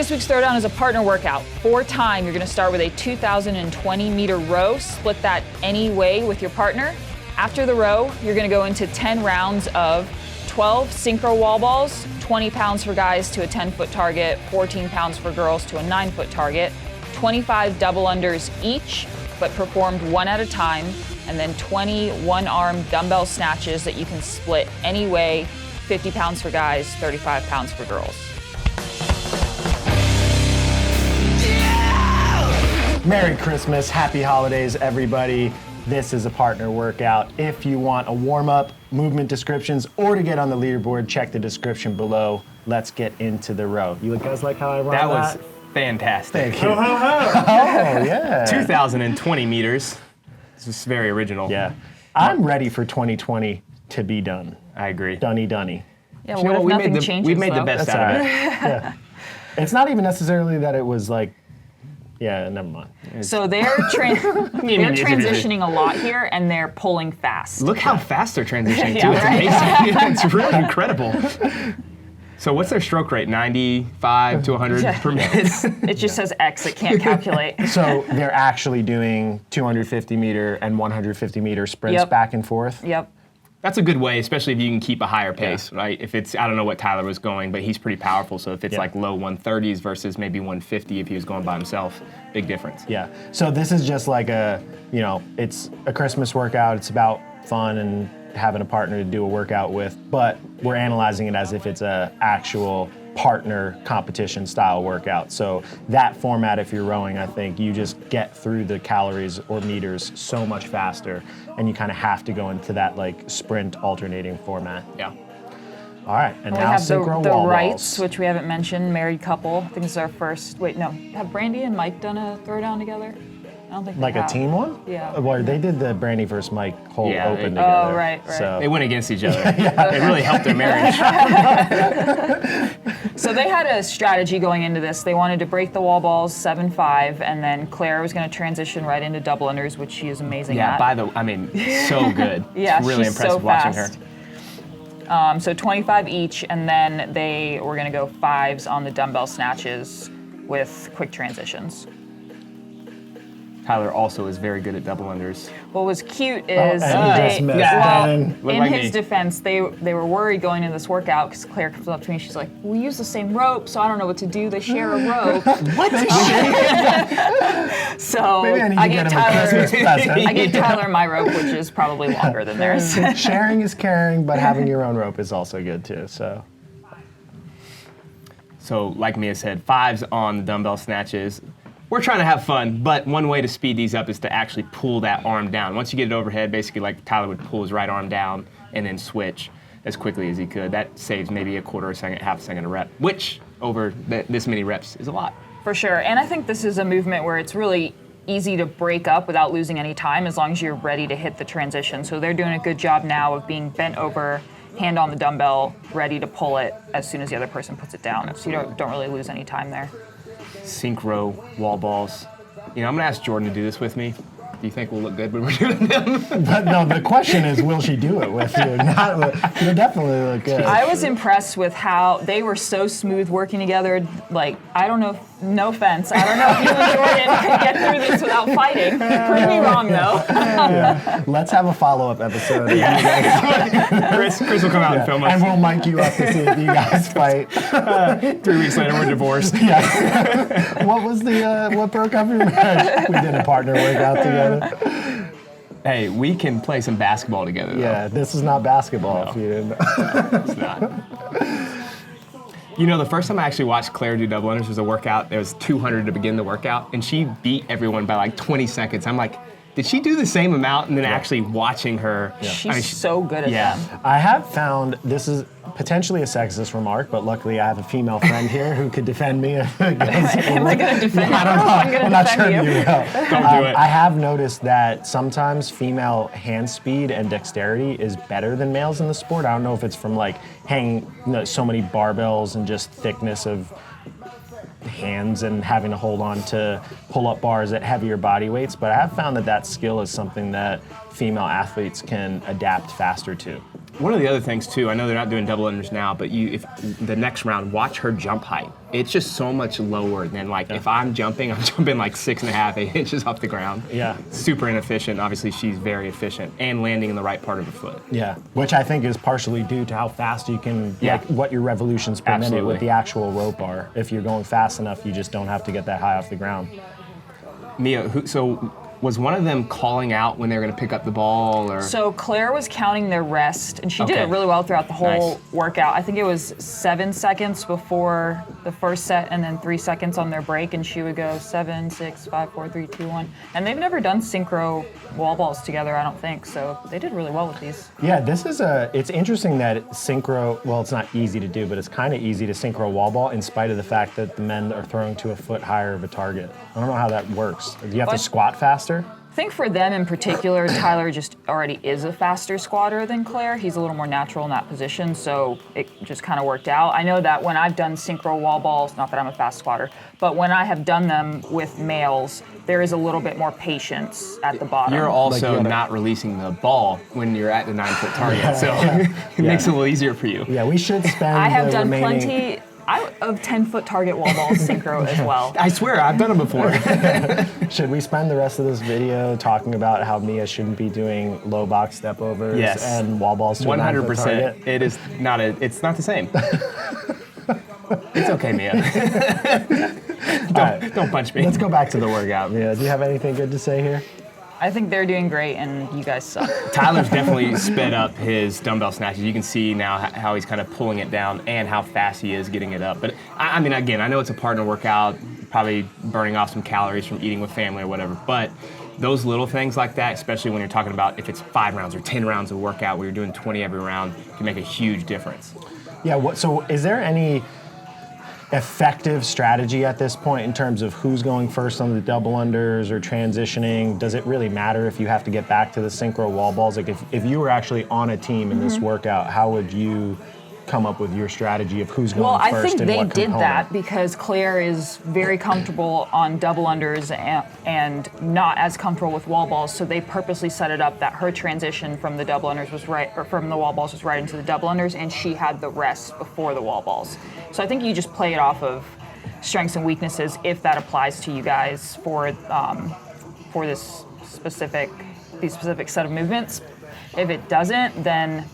This week's Throwdown is a partner workout. For time, you're gonna start with a 2,020 meter row, split that any way with your partner. After the row, you're gonna go into 10 rounds of 12 synchro wall balls, 20 pounds for guys to a 10-foot target, 14 pounds for girls to a 9-foot target, 25 double unders each, but performed one at a time, and then 20 one-arm dumbbell snatches that you can split any way, 50 pounds for guys, 35 pounds for girls. Merry Christmas, happy holidays, everybody. This is a partner workout. If you want a warm-up, movement descriptions, or to get on the leaderboard, check the description below. Let's get into the row. You guys like how I run that? That was fantastic. Thank you. Oh, yeah. 2,020 meters. This is very original. Yeah. I'm ready for 2020 to be done. I agree. Dunny. Yeah, what if nothing changes, we made the though? best That's out all of right. it. Yeah. It's not even necessarily that it was like, yeah, never mind. So they're transitioning a lot here, and they're pulling fast. Look how fast they're transitioning, Yeah, too. It's right? amazing. It's really incredible. So what's their stroke rate? 95 to 100 per minute? It just says X, it can't calculate. So they're actually doing 250 meter and 150 meter sprints Yep. back and forth? Yep. That's a good way, especially if you can keep a higher pace, right? If it's, I don't know what Tyler was going, but he's pretty powerful. So if it's like low 130s versus maybe 150 if he was going by himself, big difference. Yeah. So this is just like a, it's a Christmas workout. It's about fun and having a partner to do a workout with, but we're analyzing it as if it's a actual partner competition style workout. So that format, if you're rowing, I think you just get through the calories or meters so much faster, and you kind of have to go into that like sprint alternating format. Yeah. All right, and We now have the synchro wall rights, balls. which we haven't mentioned, married couple. I think this is our first, wait, no. Have Brandy and Mike done a throwdown together? I don't think they Like have. a team one? Yeah. Well, they did the Brandy versus Mike whole Yeah, open they- together. Oh, right. So They went against each other. It really helped their marriage. So they had a strategy going into this. They wanted to break the wall balls 7-5, and then Claire was going to transition right into double unders, which she is amazing Yeah, at. so good. Yeah, it's really she's impressive so watching fast. her. So 25 each, and then they were going to go 5s on the dumbbell snatches with quick transitions. Tyler also is very good at double unders. What was cute is and he just missed. well, And- Look in like his me. defense, they were worried going into this workout because Claire comes up to me. She's like, "We use the same rope, so I don't know what to do. They share a rope." what? So Maybe I need to I get gave him a Christmas present. I gave Tyler my rope, which is probably longer than theirs. Sharing is caring, but having your own rope is also good too. So like Mia said, 5s on the dumbbell snatches. We're trying to have fun, but one way to speed these up is to actually pull that arm down. Once you get it overhead, basically like Tyler would pull his right arm down and then switch as quickly as he could. That saves maybe a quarter of a second, half a second a rep, which over this many reps is a lot. For sure, and I think this is a movement where it's really easy to break up without losing any time as long as you're ready to hit the transition. So they're doing a good job now of being bent over, hand on the dumbbell, ready to pull it as soon as the other person puts it down. So you don't really lose any time there. Synchro wall balls. I'm gonna ask Jordan to do this with me. Do you think we'll look good when we're doing them? But no, the question is, will she do it with you? Not with, you'll definitely look good. I was impressed with how they were so smooth working together. Like, I don't know, no offense, I don't know if you and Jordan can get through this without fighting. Prove me wrong, though. Yeah. Let's have a follow-up episode. Of you guys. Chris will come out and film us. And we'll mic you up to see if you guys fight. 3 weeks later, we're divorced. Yeah. What broke up your marriage? We did a partner workout together. Hey, we can play some basketball together, though. Yeah, this is not basketball. If you didn't know. It's not. The first time I actually watched Claire do double unders was a workout. There was 200 to begin the workout, and she beat everyone by like 20 seconds. I'm like, did she do the same amount? And then actually watching her. She's so good at them. I have found, this is potentially a sexist remark, but luckily I have a female friend here who could defend me. Am I going to defend you? I don't know. I'm going to not defend sure you. if you will. Don't do it. I have noticed that sometimes female hand speed and dexterity is better than males in the sport. I don't know if it's from like hanging so many barbells and just thickness of hands and having to hold on to pull-up bars at heavier body weights, but I have found that skill is something that female athletes can adapt faster to. One of the other things too, I know they're not doing double unders now, but if the next round, watch her jump height. It's just so much lower than like if I'm jumping like 6.5, 8 inches off the ground. Yeah. Super inefficient. Obviously, she's very efficient and landing in the right part of the foot. Yeah, which I think is partially due to how fast you can, like what your revolutions per minute Absolutely. with the actual rope are. If you're going fast enough, you just don't have to get that high off the ground. Mia, so was one of them calling out when they were going to pick up the ball, or? So Claire was counting their rest, and she did Okay. it really well throughout the whole Nice. workout. I think it was 7 seconds before the first set, and then 3 seconds on their break, and she would go 7, 6, 5, 4, 3, 2, 1. And they've never done synchro wall balls together, I don't think, so they did really well with these. Yeah, it's interesting that synchro, well, it's not easy to do, but it's kind of easy to synchro wall ball in spite of the fact that the men are throwing to a foot higher of a target. I don't know how that works. Do you have to But- squat faster? I think for them in particular, Tyler just already is a faster squatter than Claire. He's a little more natural in that position, so it just kind of worked out. I know that when I've done synchro wall balls, not that I'm a fast squatter, but when I have done them with males, there is a little bit more patience at the bottom. You're also Like, not releasing the ball when you're at the 9-foot target, so it makes it a little easier for you. Yeah, we should spend I have the done remaining... plenty of 10-foot target wall balls synchro as well. I swear, I've done them before. Should we spend the rest of this video talking about how Mia shouldn't be doing low box step overs Yes. and wall balls to a 9-foot 100%. target? It's not the same. It's okay, Mia. Don't punch me. Let's go back to the workout. Mia, do you have anything good to say here? I think they're doing great, and you guys suck. Tyler's definitely sped up his dumbbell snatches. You can see now how he's kind of pulling it down and how fast he is getting it up. But I mean, again, I know it's a partner workout, probably burning off some calories from eating with family or whatever, but those little things like that, especially when you're talking about if it's 5 rounds or 10 rounds of workout where you're doing 20 every round, can make a huge difference. Yeah, so is there any effective strategy at this point in terms of who's going first on the double unders or transitioning? Does it really matter if you have to get back to the synchro wall balls? Like if you were actually on a team in this workout, how would you come up with your strategy of who's going Well, first I think and they what did component? that because Claire is very comfortable on double unders and not as comfortable with wall balls, so they purposely set it up that her transition from the double unders was right, or from the wall balls was right into the double unders, and she had the rest before the wall balls. So I think you just play it off of strengths and weaknesses if that applies to you guys for these specific set of movements. If it doesn't, then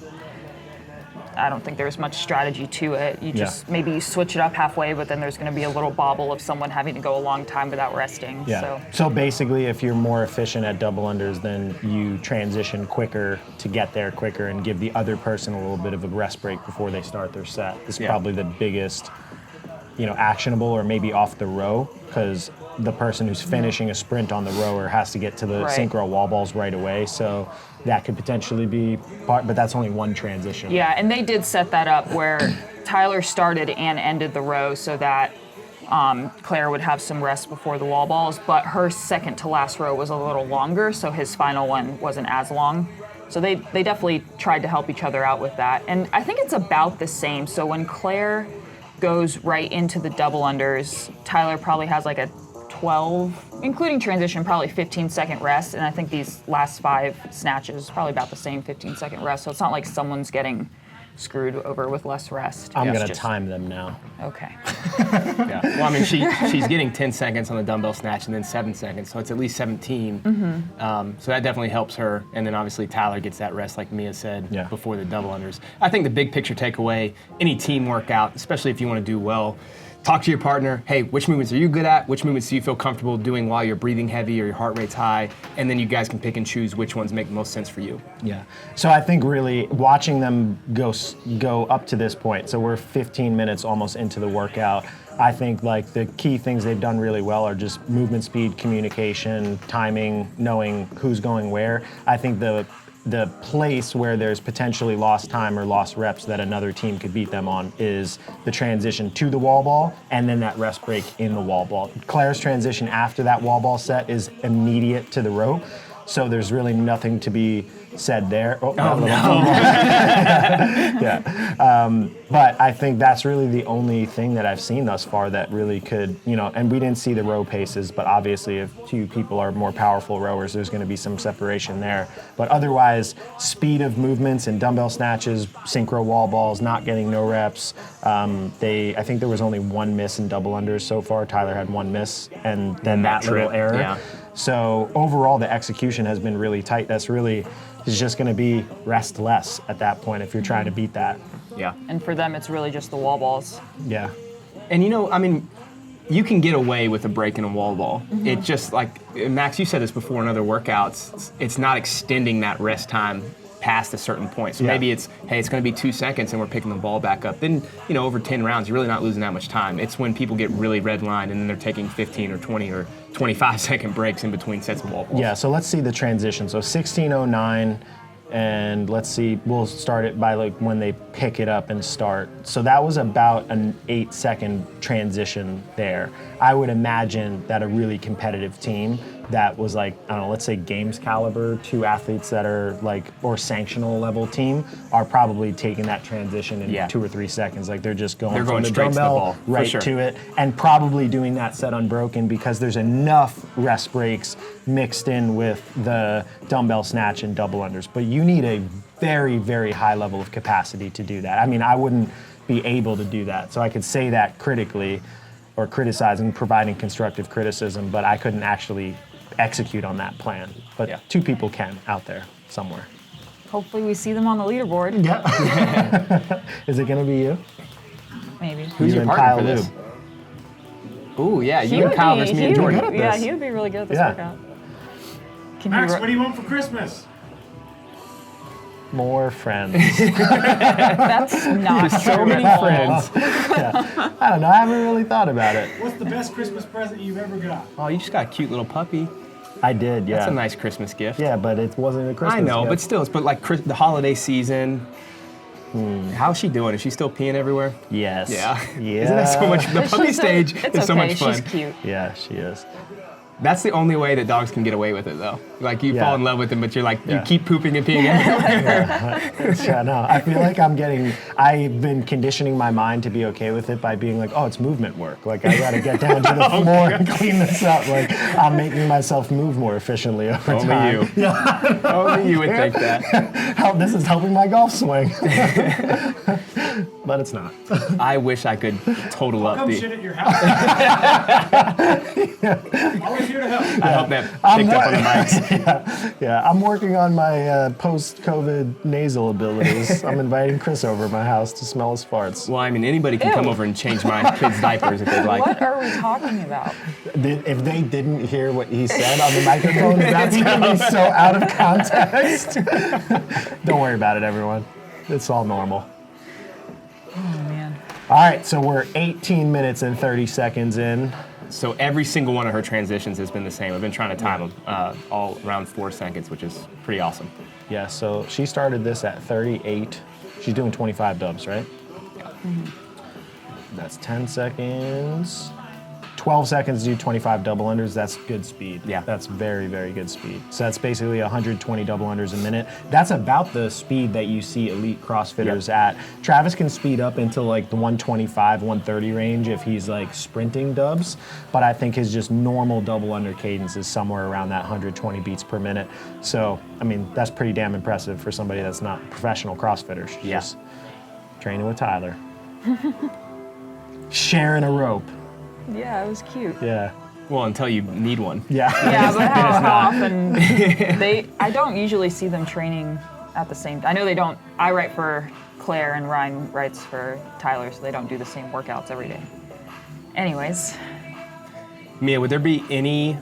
I don't think there's much strategy to it. You just maybe you switch it up halfway, but then there's going to be a little bobble of someone having to go a long time without resting. Yeah. So basically, if you're more efficient at double unders, then you transition quicker to get there quicker and give the other person a little bit of a rest break before they start their set. It's probably the biggest, actionable or maybe off the row, because the person who's finishing a sprint on the rower has to get to the synchro wall balls right away. So that could potentially be part, but that's only one transition. Yeah, and they did set that up where Tyler started and ended the row so that Claire would have some rest before the wall balls, but her second to last row was a little longer, so his final one wasn't as long. So they definitely tried to help each other out with that. And I think it's about the same. So when Claire goes right into the double unders, Tyler probably has like a 12, including transition, probably 15-second rest, and I think these last 5 snatches probably about the same 15-second rest, so it's not like someone's getting screwed over with less rest. I'm It's going to just- time them now. Okay. Yeah. Well, I mean, she's getting 10 seconds on the dumbbell snatch and then 7 seconds, so it's at least 17. So that definitely helps her. And then obviously Tyler gets that rest, like Mia said, before the double unders. I think the big picture takeaway, any team workout, especially if you want to do well, talk to your partner. Hey, which movements are you good at? Which movements do you feel comfortable doing while you're breathing heavy or your heart rate's high? And then you guys can pick and choose which ones make the most sense for you. Yeah. So I think really watching them go up to this point, so we're 15 minutes almost into the workout, I think like the key things they've done really well are just movement speed, communication, timing, knowing who's going where. I think the place where there's potentially lost time or lost reps that another team could beat them on is the transition to the wall ball and then that rest break in the wall ball. Claire's transition after that wall ball set is immediate to the rope, so there's really nothing to be said there. Oh, no. Yeah. But I think that's really the only thing that I've seen thus far that really could, and we didn't see the row paces, but obviously if two people are more powerful rowers, there's going to be some separation there. But otherwise, speed of movements and dumbbell snatches, synchro wall balls, not getting no reps. I think there was only one miss in double unders so far. Tyler had one miss, and then that little error. Yeah. So overall, the execution has been really tight. That's really is just going to be rest less at that point if you're trying to beat that. Yeah. And for them, it's really just the wall balls. Yeah. And you can get away with a break in a wall ball. It just Max, you said this before in other workouts, it's not extending that rest time past a certain point. So maybe it's going to be 2 seconds and we're picking the ball back up. Then, over 10 rounds, you're really not losing that much time. It's when people get really red lined and then they're taking 15 or 20 or 25-second breaks in between sets of wall balls. Yeah, so let's see the transition. So 16:09, and let's see, we'll start it by when they pick it up and start. So that was about an 8-second transition there. I would imagine that a really competitive team that was let's say games caliber, two athletes that are or sanctional level team are probably taking that transition in 2 or 3 seconds. They're just going from the straight to the dumbbell ball, for right sure. to it, and probably doing that set unbroken because there's enough rest breaks mixed in with the dumbbell snatch and double unders. But you need a very, very high level of capacity to do that. I wouldn't be able to do that. So I could say that critically or criticizing, providing constructive criticism, but I couldn't actually execute on that plan. But two people can out there somewhere. Hopefully we see them on the leaderboard. Yeah. Is it going to be you? Maybe. Who's You your and partner Kyle for this? Lube. Ooh, yeah, He you and would Kyle be- versus me he and would- Jordan. good at Yeah, this. he would be really good at this Yeah. workout. Can Max, you what do you want for Christmas? More friends. That's not So true many at all. friends. I don't know. I haven't really thought about it. What's the best Christmas present you've ever got? Oh, you just got a cute little puppy. I did, yeah. That's a nice Christmas gift. Yeah, but it wasn't a Christmas I know, gift. but still, it's the holiday season. How's she doing? Is she still peeing everywhere? Yes. Yeah. Yeah. Isn't that so much? The puppy She's stage it's is so okay, much fun. She's cute. Yeah, she is. That's the only way that dogs can get away with it, though. You Yeah. fall in love with them, but you're you Yeah. keep pooping and peeing everywhere. Yeah, no. I feel like I've been conditioning my mind to be okay with it by being oh, it's movement work. I gotta get down to the floor and clean this up. I'm making myself move more efficiently over Only time. you. Yeah. Only you would think that. This is helping my golf swing. But it's not. I wish I could total up Come the. shit at your house. Always here to help. I hope that picked up on the mics. Yeah, I'm working on my post-COVID nasal abilities. I'm inviting Chris over to my house to smell his farts. Well, anybody can come Ew. over and change my kids' diapers if they'd like. What are we talking about? If they didn't hear what he said on the microphone, that's going to be so out of context. Don't worry about it, everyone. It's all normal. Oh, man. All right, so we're 18 minutes and 30 seconds in. So every single one of her transitions has been the same. I've been trying to time them all around 4 seconds, which is pretty awesome. Yeah, so she started this at 38. She's doing 25 dubs, right? That's 10 seconds. 12 seconds to do 25 double unders. That's good speed. Yeah. That's very, very good speed. So that's basically 120 double unders a minute. That's about the speed that you see elite CrossFitters at. Travis can speed up into the 125, 130 range if he's sprinting dubs, but I think his just normal double under cadence is somewhere around that 120 beats per minute. So, that's pretty damn impressive for somebody that's not a professional CrossFitter. She's just training with Tyler. Sharing a rope. Yeah, it was cute. Yeah. Well, until you need one. Yeah. Yeah, but how often I don't usually see them training at the same time. I know they don't. I write for Claire and Ryan writes for Tyler, so they don't do the same workouts every day. Anyways. Mia, would there be any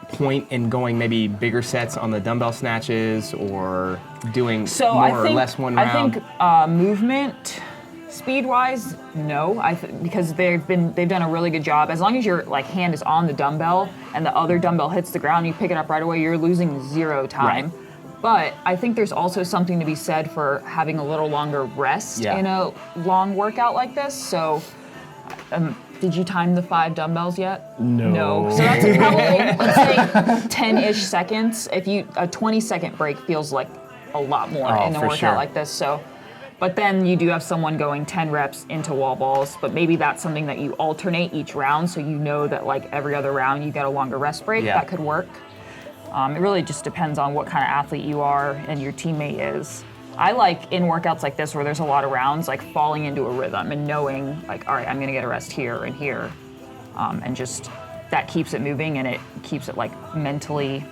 point in going maybe bigger sets on the dumbbell snatches or doing more or less one round? I think movement speed-wise, no. Because they've done a really good job. As long as your hand is on the dumbbell and the other dumbbell hits the ground, you pick it up right away, you're losing 0 time. Right. But I think there's also something to be said for having a little longer rest in a long workout like this. So Did you time the 5 dumbbells yet? No. So that's probably, let's say, 10-ish seconds. If you, a 20-second break feels like a lot more in a for workout sure. like this. So, but then you do have someone going 10 reps into wall balls, but maybe that's something that you alternate each round, so you know that like every other round you get a longer rest break. Yeah. That could work. It really just depends on what kind of athlete you are and your teammate is. I like in workouts like this where there's a lot of rounds, like falling into a rhythm and knowing like, all right, I'm gonna get a rest here and here. And just, that keeps it moving and it keeps it like mentally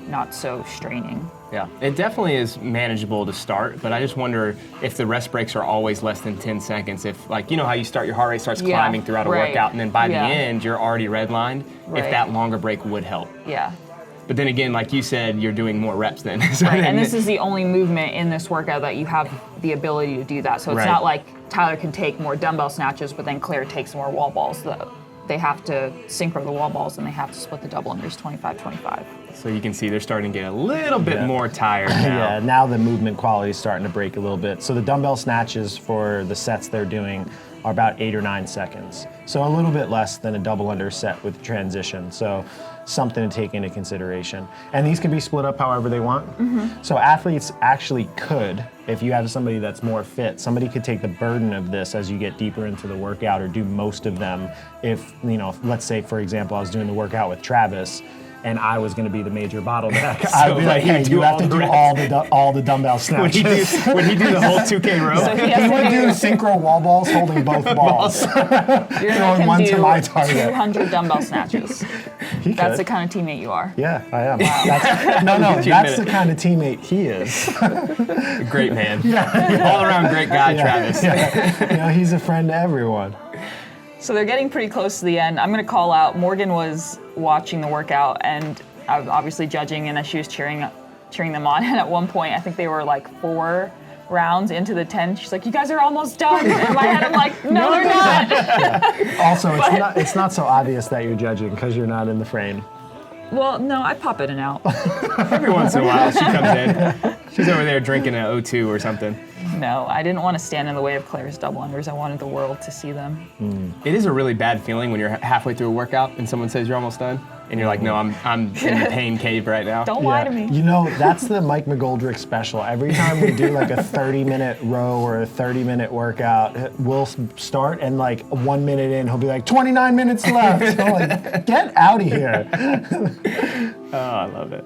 not so straining. Yeah, it definitely is manageable to start, but I just wonder if the rest breaks are always less than 10 seconds. If, like, you know how you start, your heart rate starts Yeah, climbing throughout a right. workout, and then by Yeah. the end, you're already redlined. Right. If that longer break would help. Yeah. But then again, like you said, you're doing more reps then. So Right, then and this is the only movement in this workout that you have the ability to do that. So it's Right. not like Tyler can take more dumbbell snatches, but then Claire takes more wall balls. They have to synchro the wall balls and they have to split the double unders 25-25. So you can see they're starting to get a little bit Yeah. more tired now. Yeah, now the movement quality is starting to break a little bit. So the dumbbell snatches for the sets they're doing are about 8 or 9 seconds. So a little bit less than a double under set with transition. So something to take into consideration. And these can be split up however they want. So athletes actually could, if you have somebody that's more fit, somebody could take the burden of this as you get deeper into the workout or do most of them. If, you know, let's say, for example, I was doing the workout with Travis and I was going to be the major bottleneck. I'd be like, hey, you have to do all the dumbbell Would he snatches. do the whole 2K row? So he He has would to do do, synchro wall balls holding both balls. you're throwing gonna one to do my target. 200 dumbbell snatches. He That's the could. kind of teammate you are. Yeah, I am. That's, no, Get you a that's the minute. kind of teammate he is. Great man. All around great guy, Travis. You know, he's a friend to everyone. So they're getting pretty close to the end. I'm going to call out, Morgan was watching the workout and obviously judging, and as she was cheering them on, and at one point, I think they were like 4 rounds into the 10, she's like, you guys are almost done. In my head, I'm like, no, they're not. Also, it's not so obvious that you're judging because you're not in the frame. Well, no, I pop in and out. Every once in a while, she comes in. She's over there drinking an O2 or something. No, I didn't want to stand in the way of Claire's double unders. I wanted the world to see them. It is a really bad feeling when you're halfway through a workout and someone says you're almost done, and you're like, no, I'm in the pain cave right now. Don't lie to me. You know, that's the Mike McGoldrick special. Every time we do like a 30-minute row or a 30-minute workout, we'll start and like 1 minute in, he'll be like, 29 minutes left. I'm like, get out of here. Oh, I love it.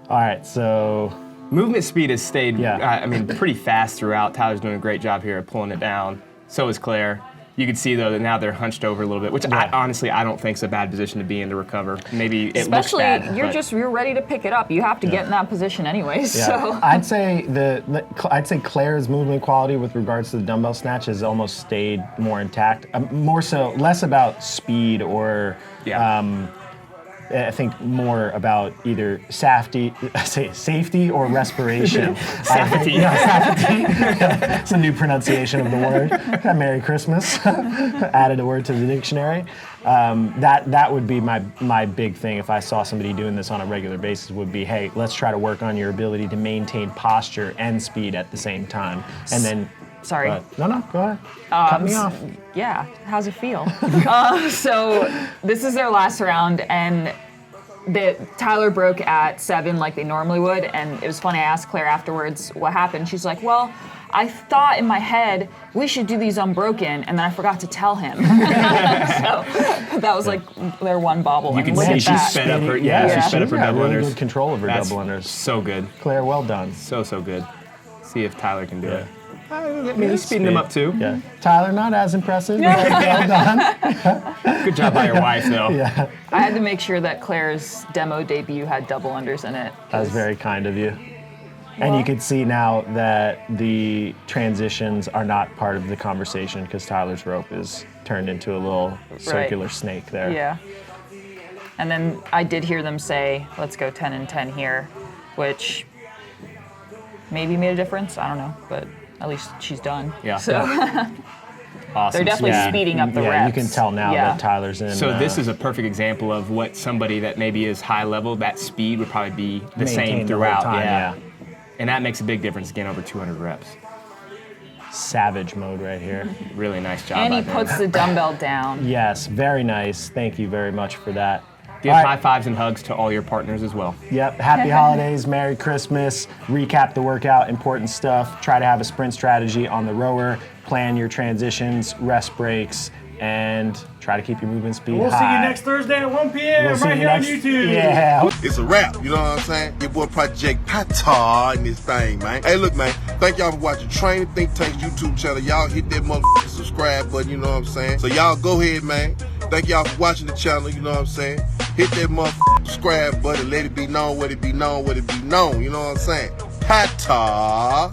All right, so Movement speed has stayed, Yeah. I mean, pretty fast throughout. Tyler's doing a great job here of pulling it down. So is Claire. You can see, though, that now they're hunched over a little bit, which I don't think is a bad position to be in to recover. Maybe it Especially, looks bad. you're ready to pick it up. You have to get in that position anyways. yeah. So I'd say Claire's movement quality with regards to the dumbbell snatch has almost stayed more intact. More so, less about speed or I think more about either safety or respiration. Safety. Safety. It's a new pronunciation of the word. Merry Christmas. Added a word to the dictionary. That would be my big thing if I saw somebody doing this on a regular basis would be, hey, let's try to work on your ability to maintain posture and speed at the same time. And then sorry. No, go ahead. Cut me off. Yeah, how's it feel? So this is their last round, and Tyler broke at 7 like they normally would, and it was funny, I asked Claire afterwards what happened. She's like, well, I thought in my head we should do these unbroken, and then I forgot to tell him. So that was like their one bobble. You and can look see at she that. sped up her, she sped up her got double really unders. good control of her That's double unders. so good. Claire, well done. So good. See if Tyler can do Yeah. it. I mean, he's speeding them up too. Yeah. Tyler, not as impressive. But well done. Good job by your wife, though. Yeah. I had to make sure that Claire's demo debut had double unders in it. That was very kind of you. And you can see now that the transitions are not part of the conversation because Tyler's rope is turned into a little circular snake there. Yeah. And then I did hear them say, let's go 10 and 10 here, which maybe made a difference. I don't know, but at least she's done. Yeah. So Awesome. they're definitely Yeah. speeding up the Yeah, reps. you can tell now Yeah. that Tyler's in. So this is a perfect example of what somebody that maybe is high level, that speed would probably be the maintained same the whole throughout. time, yeah. And that makes a big difference again over 200 reps. savage mode right here. Really nice job. And he out there. puts the dumbbell down. Yes, very nice. Thank you very much for that. Give All right. high fives and hugs to all your partners as well. Yep, happy holidays, Merry Christmas. Recap the workout, important stuff. Try to have a sprint strategy on the rower. Plan your transitions, rest breaks, and try to keep your movement speed We'll see high. you next Thursday at 1 p.m. We'll see right you here on next- YouTube. Yeah. It's a wrap, you know what I'm saying? Your boy Project Tata in this thing, man. Hey, look, man, thank y'all for watching Training Think Tank's YouTube channel. Y'all hit that motherfucking subscribe button, you know what I'm saying? So y'all go ahead, man. Thank y'all for watching the channel, you know what I'm saying? Hit that motherfucking subscribe button, let it be known, what it be known, what it be known, you know what I'm saying? Tata.